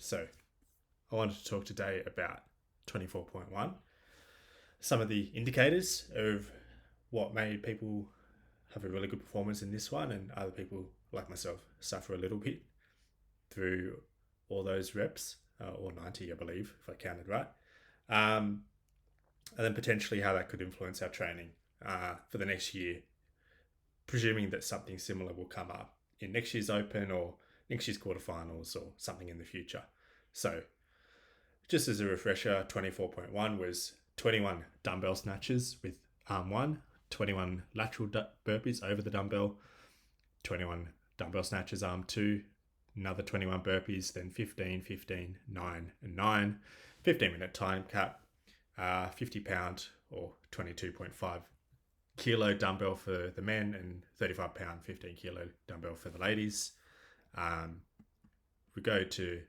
So I wanted to talk today about 24.1, some of the indicators of what made people have a really good performance in this one, and other people like myself suffer a little bit through all those reps, or 90 I believe if I counted right, and then potentially how that could influence our training for the next year, presuming that something similar will come up in next year's Open or next year's quarterfinals or something in the future. So just as a refresher, 24.1 was 21 dumbbell snatches with arm 1, 21 lateral burpees over the dumbbell, 21 dumbbell snatches arm 2, another 21 burpees, then 15, 15, 9 and 9, 15-minute time cap, 50 pound or 22.5 kilo dumbbell for the men, and 35 pound 15 kilo dumbbell for the ladies. We go to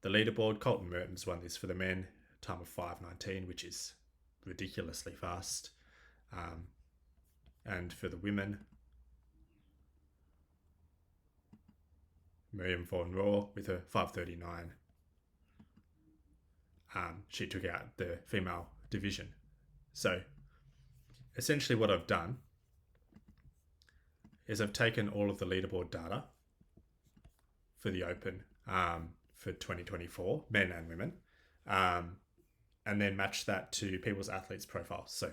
the leaderboard. Colton Mertens won this for the men, time of 5:19, which is ridiculously fast. And for the women, Miriam Von Rohr with her 5:39. She took out the female division. So essentially what I've done is I've taken all of the leaderboard data for the Open for 2024, men and women, and then match that to people's athletes' profiles. So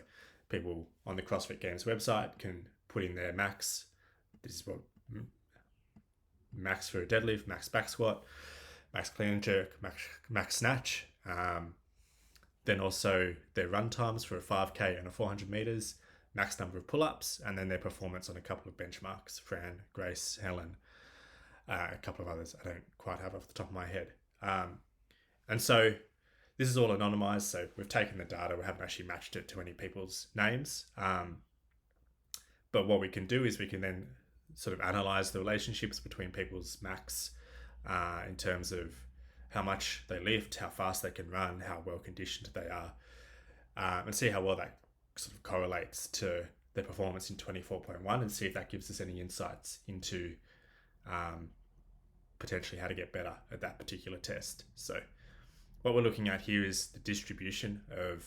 people on the CrossFit Games website can put in their max. This is what max for a deadlift, max back squat, max clean and jerk, max snatch. Then also their run times for a 5K and a 400 meters, max number of pull-ups, and then their performance on a couple of benchmarks, Fran, Grace, Helen, a couple of others I don't quite have off the top of my head. And so this is all anonymized, so we've taken the data, we haven't actually matched it to any people's names. But what we can do is we can then sort of analyze the relationships between people's max in terms of how much they lift, how fast they can run, how well conditioned they are, and see how well that sort of correlates to their performance in 24.1, and see if that gives us any insights into potentially how to get better at that particular test. So what we're looking at here is the distribution of,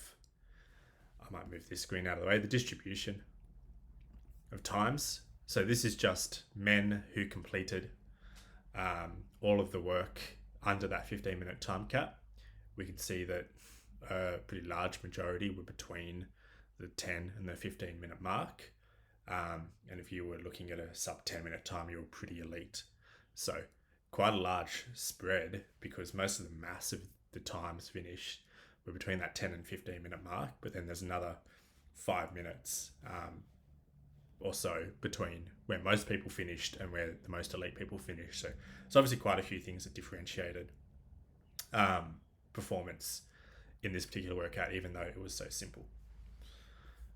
I might move this screen out of the way, the distribution of times. So this is just men who completed all of the work under that 15-minute time cap. We can see that a pretty large majority were between the 10 and the 15-minute mark. And if you were looking at a sub 10-minute time, you were pretty elite. So quite a large spread, because most of the mass of the times finished were between that 10 and 15-minute mark. But then there's another 5 minutes or so between where most people finished and where the most elite people finished. So it's obviously quite a few things that differentiated performance in this particular workout, even though it was so simple.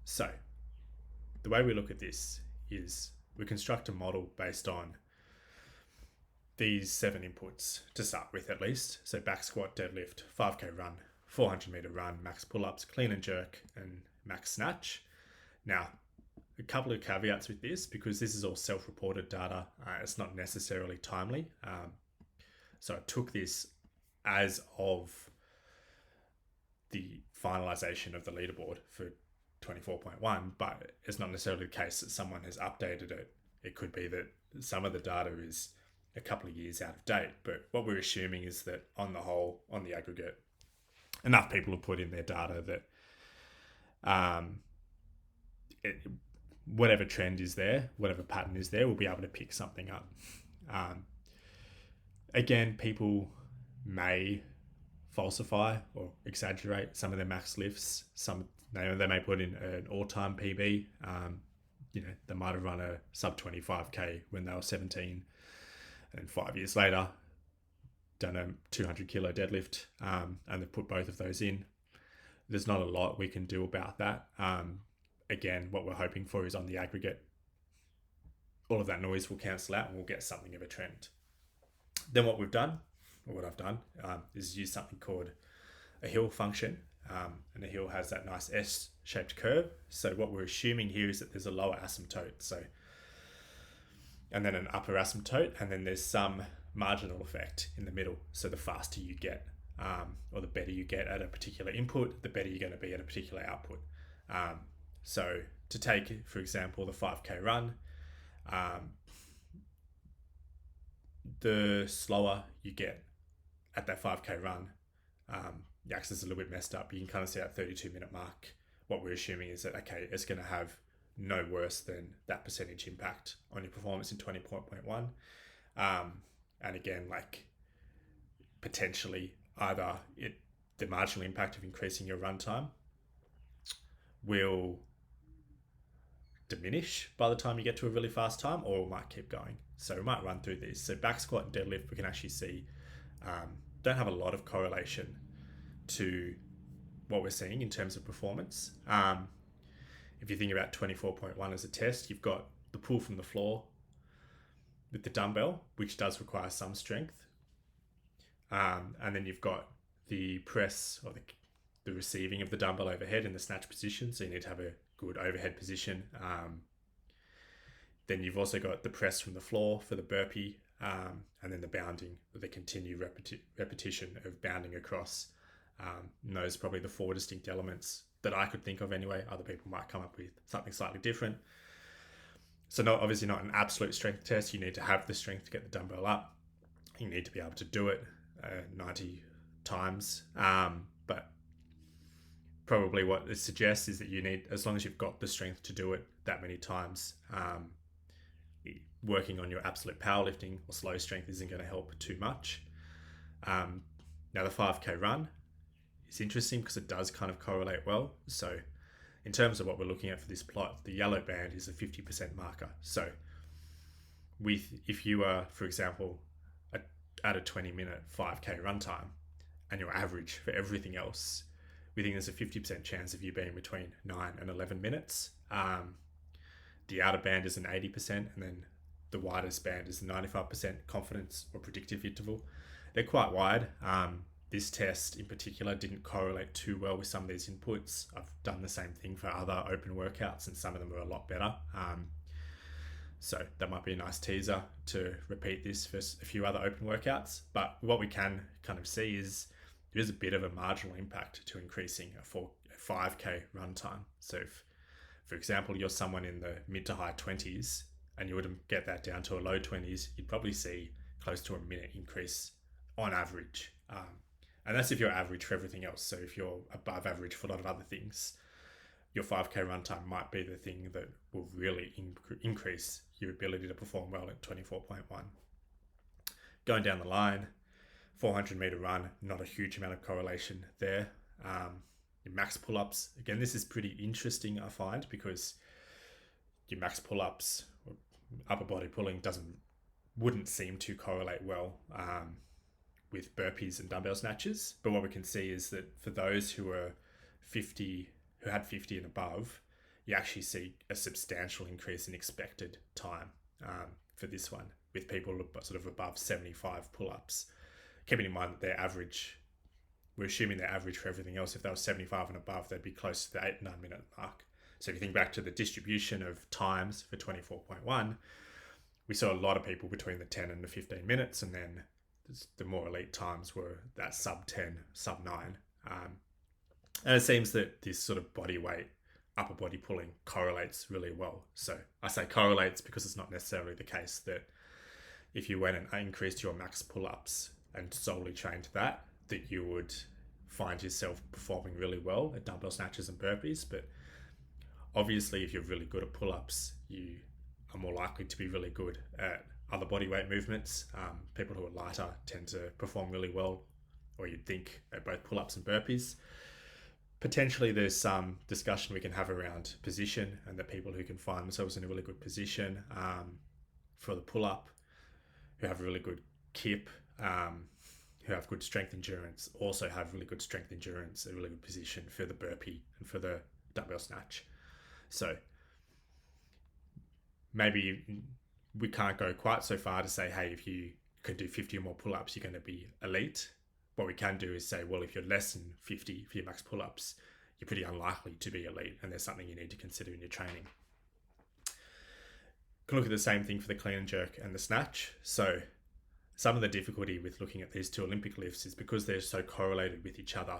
So the way we look at this is we construct a model based on these 7 inputs to start with, at least. So back squat, deadlift, 5K run, 400 meter run, max pull-ups, clean and jerk, and max snatch. Now, a couple of caveats with this, because this is all self-reported data. It's not necessarily timely. So I took this as of the finalization of the leaderboard for 24.1, but it's not necessarily the case that someone has updated it. It could be that some of the data is a couple of years out of date, but what we're assuming is that on the whole, on the aggregate, enough people have put in their data that whatever trend is there, whatever pattern is there, we'll be able to pick something up. Again, people may falsify or exaggerate some of their max lifts. They may put in an all-time PB. They might have run a sub 25K when they were 17, and 5 years later done a 200 kilo deadlift, and they've put both of those in. There's not a lot we can do about that. Again, what we're hoping for is on the aggregate, all of that noise will cancel out and we'll get something of a trend. Then what we've done, or what I've done, is use something called a hill function. And a hill has that nice S-shaped curve. So what we're assuming here is that there's a lower asymptote. And then an upper asymptote, and then there's some marginal effect in the middle. So the faster you get, or the better you get at a particular input, the better you're going to be at a particular output. So to take, for example, the 5K run, the slower you get at that 5K run, the axis is a little bit messed up. You can kind of see that 32-minute mark. What we're assuming is that, okay, it's going to have no worse than that percentage impact on your performance in 20.1. And again, like potentially either the marginal impact of increasing your run time will diminish by the time you get to a really fast time, or it might keep going. So we might run through these. So back squat and deadlift, we can actually see don't have a lot of correlation to what we're seeing in terms of performance. If you think about 24.1 as a test, you've got the pull from the floor with the dumbbell, which does require some strength. And then you've got the press or the receiving of the dumbbell overhead in the snatch position. So you need to have a good overhead position. Then you've also got the press from the floor for the burpee, and then the bounding, the continued repetition of bounding across. And those are probably the four distinct elements that I could think of anyway. Other people might come up with something slightly different. So obviously not an absolute strength test. You need to have the strength to get the dumbbell up. You need to be able to do it 90 times. But probably what it suggests is that you need, as long as you've got the strength to do it that many times, working on your absolute powerlifting or slow strength isn't going to help too much. Now the 5K run is interesting because it does kind of correlate well. So in terms of what we're looking at for this plot, the yellow band is a 50% marker. So if you are, for example, at a 20-minute 5K run time and your average for everything else, we think there's a 50% chance of you being between 9 and 11 minutes. The outer band is an 80%, and then the widest band is the 95% confidence or predictive interval. They're quite wide. This test in particular didn't correlate too well with some of these inputs. I've done the same thing for other open workouts, and some of them are a lot better. So that might be a nice teaser to repeat this for a few other open workouts. But what we can kind of see is there is a bit of a marginal impact to increasing a 5K run time. So if, for example, you're someone in the mid to high 20s and you wouldn't get that down to a low 20s, you'd probably see close to a minute increase on average. And that's if you're average for everything else. So if you're above average for a lot of other things, your 5K run time might be the thing that will really increase your ability to perform well at 24.1. Going down the line, 400 meter run, not a huge amount of correlation there. Your max pull-ups, again, this is pretty interesting, I find, because your max pull-ups, or upper body pulling, wouldn't seem to correlate well with burpees and dumbbell snatches. But what we can see is that for those who had 50 and above, you actually see a substantial increase in expected time for this one, with people sort of above 75 pull-ups. Keeping in mind that their average, we're assuming their average for everything else, if they were 75 and above, they'd be close to the 8-9 minute mark. So if you think back to the distribution of times for 24.1, we saw a lot of people between the 10 and the 15 minutes, and then the more elite times were that sub 10, sub 9. And it seems that this sort of body weight, upper body pulling correlates really well. So I say correlates because it's not necessarily the case that if you went and increased your max pull-ups and solely trained that you would find yourself performing really well at dumbbell snatches and burpees. But obviously, if you're really good at pull-ups, you are more likely to be really good at other body weight movements. People who are lighter tend to perform really well, or you'd think, at both pull-ups and burpees. Potentially there's some discussion we can have around position, and the people who can find themselves in a really good position for the pull-up, who have a really good kip, who have good strength endurance, also have really good strength endurance, a really good position for the burpee and for the dumbbell snatch. So maybe we can't go quite so far to say, hey, if you can do 50 or more pull-ups, you're going to be elite. What we can do is say, well, if you're less than 50 for your max pull-ups, you're pretty unlikely to be elite, and there's something you need to consider in your training. Can look at the same thing for the clean and jerk and the snatch. So some of the difficulty with looking at these two Olympic lifts is because they're so correlated with each other,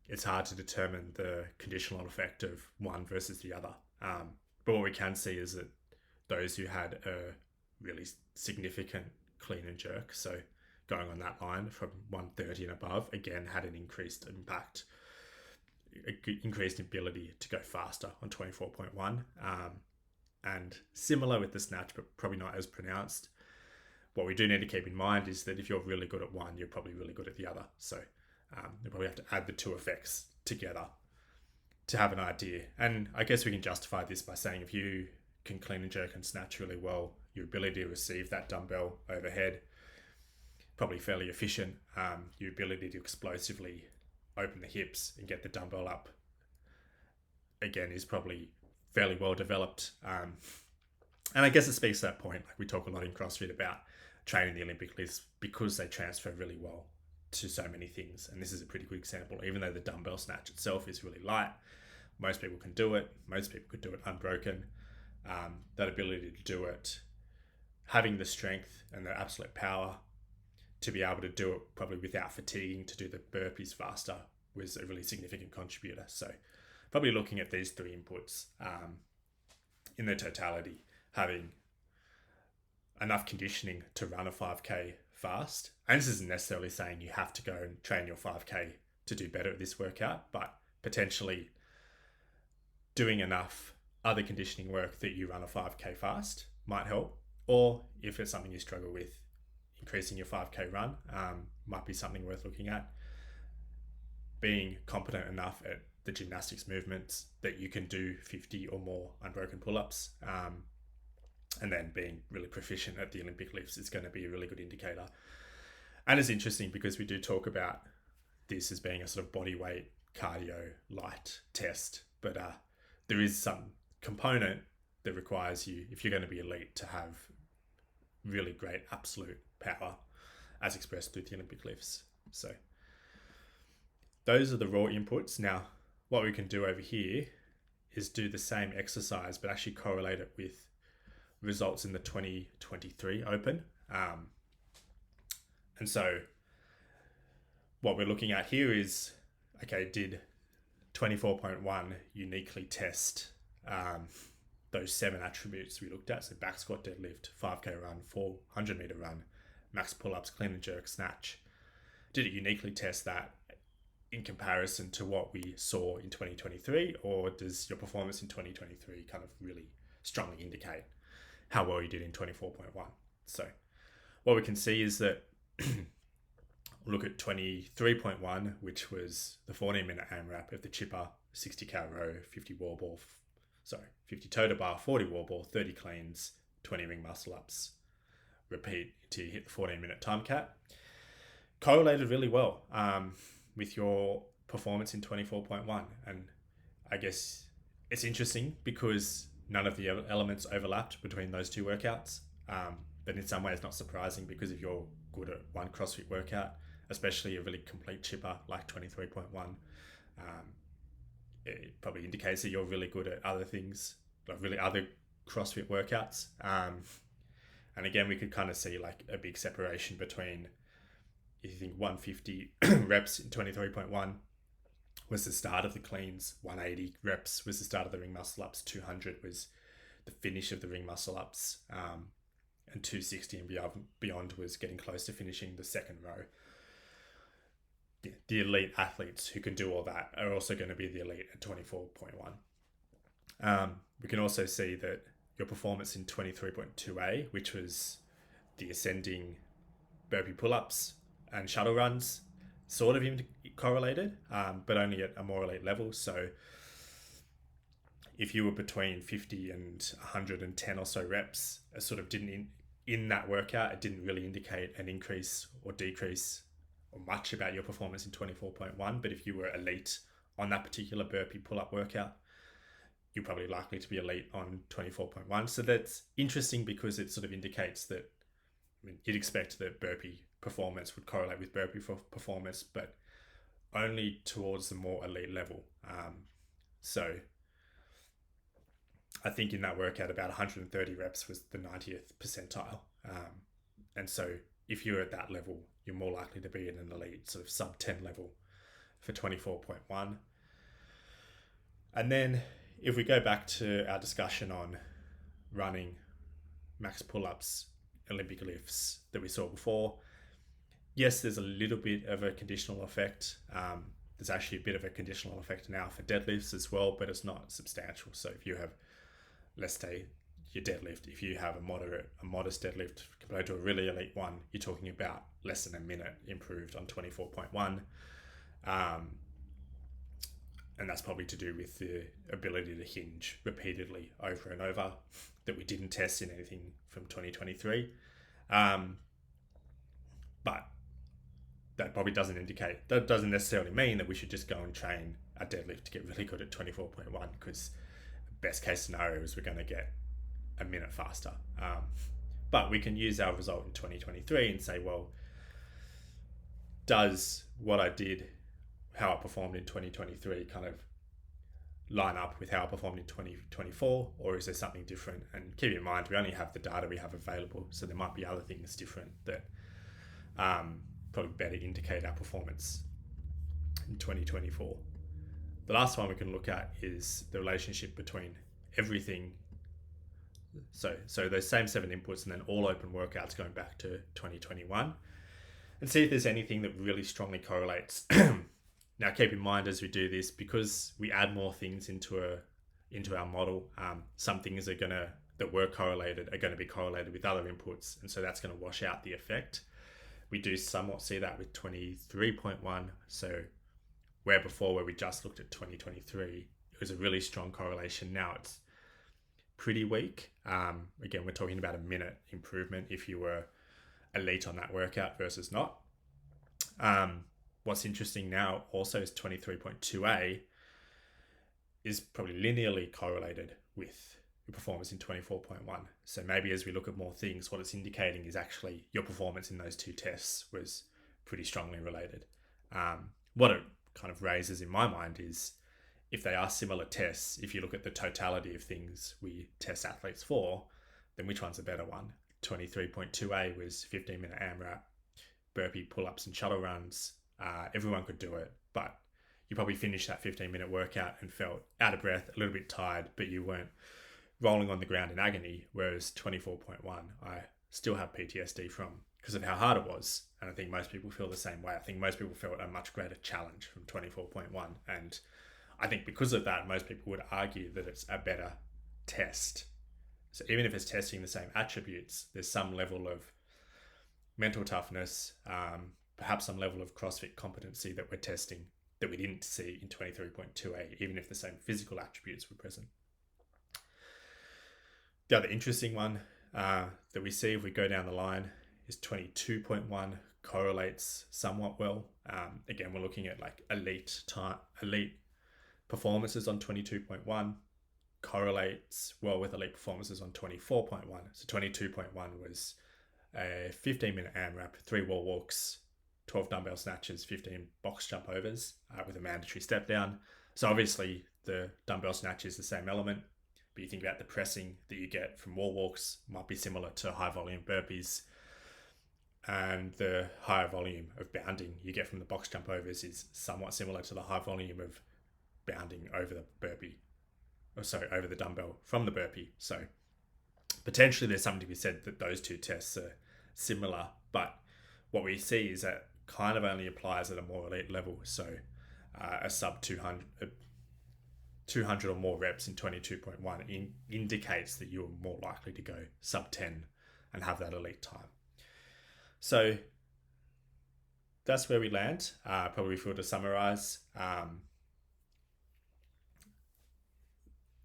it's hard to determine the conditional effect of one versus the other. But what we can see is that those who had a really significant clean and jerk, so going on that line from 130 and above, again had an increased impact, increased ability to go faster on 24.1. And similar with the snatch, but probably not as pronounced. What we do need to keep in mind is that if you're really good at one, you're probably really good at the other. So you probably have to add the two effects together to have an idea. And I guess we can justify this by saying if you can clean and jerk and snatch really well, your ability to receive that dumbbell overhead, probably fairly efficient. Your ability to explosively open the hips and get the dumbbell up, again, is probably fairly well developed. And I guess it speaks to that point. Like we talk a lot in CrossFit about training the Olympic lifts because they transfer really well to so many things. And this is a pretty good example. Even though the dumbbell snatch itself is really light, most people can do it. Most people could do it unbroken. That ability to do it, having the strength and the absolute power to be able to do it probably without fatiguing, to do the burpees faster, was a really significant contributor. So probably looking at these three inputs in their totality, having enough conditioning to run a 5K fast. And this isn't necessarily saying you have to go and train your 5K to do better at this workout, but potentially doing enough other conditioning work that you run a 5K fast might help. Or if it's something you struggle with, increasing your 5K run might be something worth looking at. Being competent enough at the gymnastics movements that you can do 50 or more unbroken pull-ups, and then being really proficient at the Olympic lifts is going to be a really good indicator. And it's interesting because we do talk about this as being a sort of body weight cardio light test, but there is some component that requires you, if you're going to be elite, to have really great absolute power as expressed through the Olympic lifts. So those are the raw inputs. Now, what we can do over here is do the same exercise, but actually correlate it with results in the 2023 Open. And so what we're looking at here is, okay, did 24.1 uniquely test those 7 attributes we looked at? So back squat, deadlift, 5K run, 400 meter run, max pull-ups, clean and jerk, snatch. Did it uniquely test that in comparison to what we saw in 2023, or does your performance in 2023 kind of really strongly indicate how well you did in 24.1? So what we can see is that look at 23.1, which was the 14-minute AMRAP of the chipper, 60 cal row, 50 toe to bar, 40 wall ball, 30 cleans, 20 ring muscle ups. Repeat until you hit the 14-minute time cap. Correlated really well with your performance in 24.1. And I guess it's interesting because none of the elements overlapped between those two workouts. But in some ways not surprising, because if you're good at one CrossFit workout, especially a really complete chipper like 23.1, it probably indicates that you're really good at other things, like really other CrossFit workouts. And again, we could kind of see like a big separation between, if you think 150 reps in 23.1 was the start of the cleans, 180 reps was the start of the ring muscle ups, 200 was the finish of the ring muscle ups, and 260 and beyond was getting close to finishing the second row. Yeah, the elite athletes who can do all that are also going to be the elite at 24.1. We can also see that your performance in 23.2A, which was the ascending burpee pull-ups and shuttle runs, sort of correlated, but only at a more elite level. So if you were between 50 and 110 or so reps, it sort of didn't, in that workout, it didn't really indicate an increase or decrease or much about your performance in 24.1. But if you were elite on that particular burpee pull-up workout, you're probably likely to be elite on 24.1. So that's interesting because it sort of indicates that, I mean, you'd expect that burpee performance would correlate with burpee performance, but only towards the more elite level. So I think in that workout, about 130 reps was the 90th percentile. And so if you're at that level, you're more likely to be in an elite sort of sub 10 level for 24.1. And then if we go back to our discussion on running, max pull-ups, Olympic lifts that we saw before, yes, there's a little bit of a conditional effect. There's actually a bit of a conditional effect now for deadlifts as well, but it's not substantial. So if you have, let's say, your deadlift, if you have a modest deadlift compared to a really elite one, you're talking about less than a minute improved on 24.1. And that's probably to do with the ability to hinge repeatedly over and over that we didn't test in anything from 2023. But that probably that doesn't necessarily mean that we should just go and train a deadlift to get really good at 24.1, because best case scenario is we're going to get a minute faster. But we can use our result in 2023 and say, well, does what I did, how I performed in 2023 kind of line up with how I performed in 2024, or is there something different? And keep in mind, we only have the data we have available, so there might be other things different that probably better indicate our performance in 2024. The last one we can look at is the relationship between everything. So those same 7 inputs and then all open workouts going back to 2021, and see if there's anything that really strongly correlates. Now, keep in mind as we do this, because we add more things into our model, some things that were correlated are going to be correlated with other inputs, and so that's going to wash out the effect. We do somewhat see that with 23.1. So where we just looked at 2023, it was a really strong correlation. Now it's pretty weak. Again, we're talking about a minute improvement if you were elite on that workout versus not. What's interesting now also is 23.2a is probably linearly correlated with your performance in 24.1. So maybe as we look at more things, what it's indicating is actually your performance in those 2 tests was pretty strongly related. What it kind of raises in my mind is, if they are similar tests, if you look at the totality of things we test athletes for, then which one's a better one? 23.2a was 15-minute AMRAP, burpee, pull-ups and shuttle runs. Everyone could do it, but you probably finished that 15-minute workout and felt out of breath, a little bit tired, but you weren't rolling on the ground in agony. Whereas 24.1, I still have PTSD from, because of how hard it was. And I think most people feel the same way. I think most people felt a much greater challenge from 24.1. And I think because of that, most people would argue that it's a better test. So even if it's testing the same attributes, there's some level of mental toughness, perhaps some level of CrossFit competency that we're testing that we didn't see in 23.2a, even if the same physical attributes were present. The other interesting one that we see if we go down the line is 22.1 correlates somewhat well. Again, we're looking at like elite performances on 22.1, correlates well with elite performances on 24.1. So 22.1 was a 15-minute AMRAP, 3 wall walks, 12 dumbbell snatches, 15 box jump overs with a mandatory step down. So obviously the dumbbell snatch is the same element, but you think about the pressing that you get from wall walks might be similar to high volume burpees, and the higher volume of bounding you get from the box jump overs is somewhat similar to the high volume of bounding over the dumbbell from the burpee. So potentially there's something to be said that those 2 tests are similar, but what we see is that kind of only applies at a more elite level. So a sub 200 or more reps in 22.1 indicates that you're more likely to go sub 10 and have that elite time. So that's where we land. Probably if we were to summarize,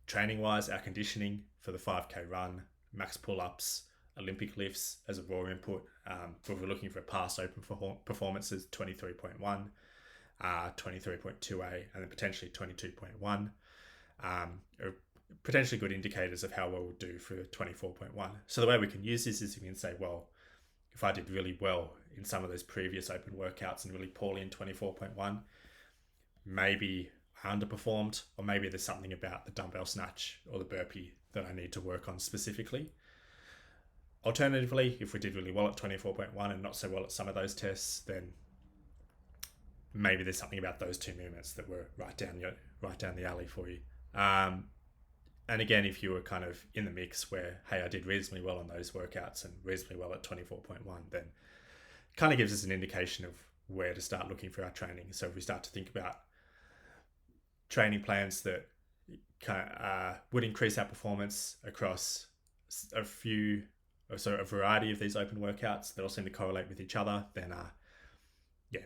training wise, our conditioning for the 5k run, max pull-ups, Olympic lifts as a raw input. If we're looking for past open performances, 23.1, 23.2a, and then potentially 22.1 are potentially good indicators of how well we'll do for 24.1. So the way we can use this is we can say, well, if I did really well in some of those previous open workouts and really poorly in 24.1, maybe I underperformed, or maybe there's something about the dumbbell snatch or the burpee that I need to work on specifically. Alternatively, if we did really well at 24.1 and not so well at some of those tests, then maybe there's something about those two movements that were right down the alley for you. And again, if you were kind of in the mix where, hey, I did reasonably well on those workouts and reasonably well at 24.1, then kind of gives us an indication of where to start looking for our training. So if we start to think about training plans that would increase our performance across a variety of these open workouts that all seem to correlate with each other, then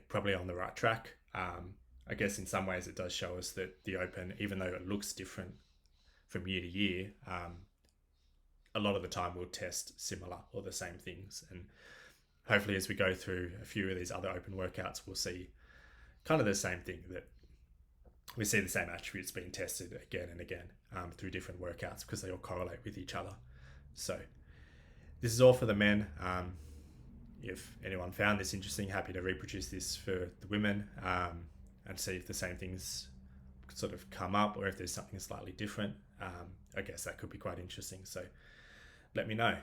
probably on the right track. I guess in some ways it does show us that the open, even though it looks different from year to year, a lot of the time we'll test similar or the same things. And hopefully as we go through a few of these other open workouts, we'll see kind of the same thing, that we see the same attributes being tested again and again through different workouts because they all correlate with each other. So this is all for the men. If anyone found this interesting, happy to reproduce this for the women and see if the same things sort of come up or if there's something slightly different. I guess that could be quite interesting. So let me know.